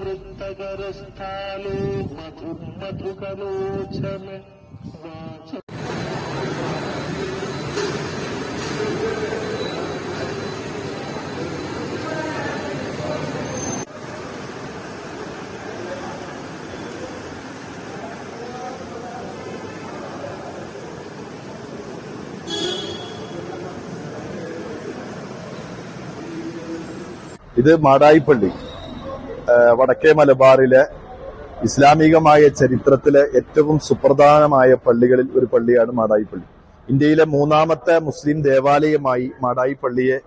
वृत्तगरस्थालो मधुकलोचन ഇത് മാടായിപ്പള്ളി വടക്കേ മലബാറിലെ ഇസ്ലാമികമായ ചരിത്രത്തിലെ ഏറ്റവും സുപ്രധാനമായ പള്ളികളിൽ ഒരു പള്ളിയാണ് മാടായിപ്പള്ളി. ഇന്ത്യയിലെ മൂന്നാമത്തെ മുസ്ലിം ദേവാലയമായി മാടായിപ്പള്ളിയെ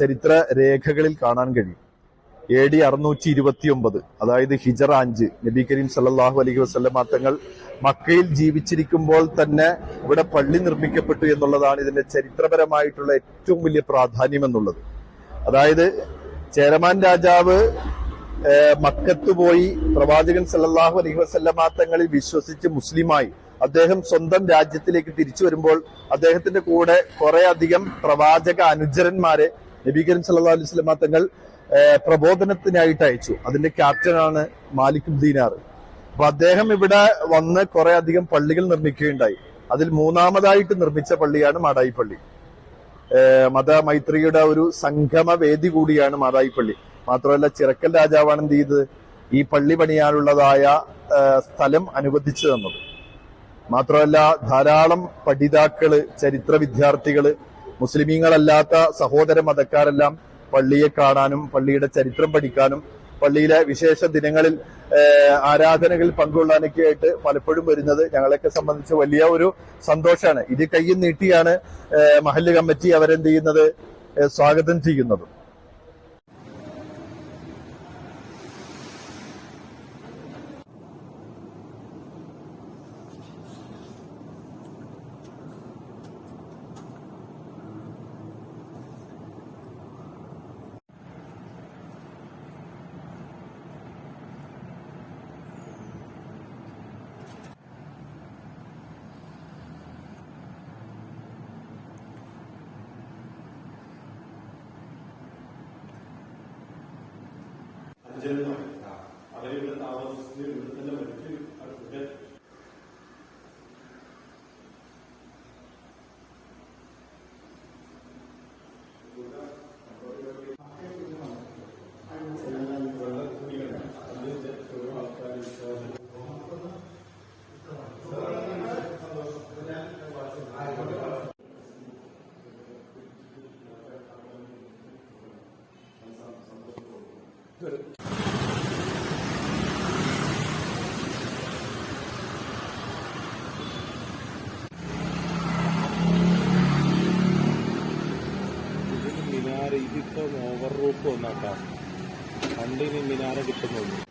ചരിത്ര രേഖകളിൽ കാണാൻ കഴിയും. AD 629, അതായത് ഹിജറ 5, നബി കരീം സല്ലല്ലാഹു അലൈഹി വസല്ലമ തങ്ങൾ മക്കയിൽ ജീവിച്ചിരിക്കുമ്പോൾ തന്നെ ഇവിടെ പള്ളി നിർമ്മിക്കപ്പെട്ടു എന്നുള്ളതാണ് ഇതിന്റെ ചരിത്രപരമായിട്ടുള്ള ഏറ്റവും വലിയ പ്രാധാന്യം എന്നുള്ളത്. അതായത് ചേരമാൻ രാജാവ് മക്കത്ത് പോയി പ്രവാചകൻ സല്ലല്ലാഹു അലൈഹി വസല്ലമ തങ്ങളിൽ വിശ്വസിച്ച് മുസ്ലിമായി അദ്ദേഹം സ്വന്തം രാജ്യത്തിലേക്ക് തിരിച്ചു വരുമ്പോൾ അദ്ദേഹത്തിന്റെ കൂടെ കുറെ അധികം പ്രവാചക അനുചരന്മാരെ നബി കരീം സല്ലല്ലാഹു അലൈഹി വസല്ലമ തങ്ങൾ പ്രബോധനത്തിനായിട്ട് അയച്ചു. അതിന്റെ ക്യാപ്റ്റനാണ് മാലിക് ദീനാർ. അപ്പൊ അദ്ദേഹം ഇവിടെ വന്ന് കുറെ അധികം പള്ളികൾ നിർമ്മിക്കുകയുണ്ടായി. അതിൽ മൂന്നാമതായിട്ട് നിർമ്മിച്ച പള്ളിയാണ് മാടായിപ്പള്ളി. മതമൈത്രിയുടെ ഒരു സംഗമ വേദി കൂടിയാണ് മാടായിപ്പള്ളി. മാത്രമല്ല ചിറക്കൽ രാജാവാണ് എന്ത് ചെയ്തത്, ഈ പള്ളി പണിയാനുള്ളതായ സ്ഥലം അനുവദിച്ചു തന്നത്. മാത്രമല്ല ധാരാളം പഠിതാക്കള്, ചരിത്ര വിദ്യാർത്ഥികള്, മുസ്ലിമീങ്ങളല്ലാത്ത സഹോദര മതക്കാരെല്ലാം പള്ളിയെ കാണാനും പള്ളിയുടെ ചരിത്രം പഠിക്കാനും പള്ളിയിലെ വിശേഷ ദിനങ്ങളിൽ ആരാധനകളിൽ പങ്കുകൊള്ളാനൊക്കെ ആയിട്ട് പലപ്പോഴും വരുന്നത് ഞങ്ങളെയൊക്കെ സംബന്ധിച്ച് വലിയ ഒരു സന്തോഷമാണ്. ഇത് കയ്യിൽ നീട്ടിയാണ് മഹല്ല് കമ്മിറ്റി അവരെന്ത് ചെയ്യുന്നത്, സ്വാഗതം ചെയ്യുന്നത്. അവരിവിടെ താമസിച്ച് ഇവിടെ തന്നെ മരിച്ച് അടുത്തിട്ട് ഇതിപ്പോ ഓവർ റൂഫ് വന്നാക്കാം, പണ്ടിന് മിനാര കിട്ടുന്നുള്ളൂ.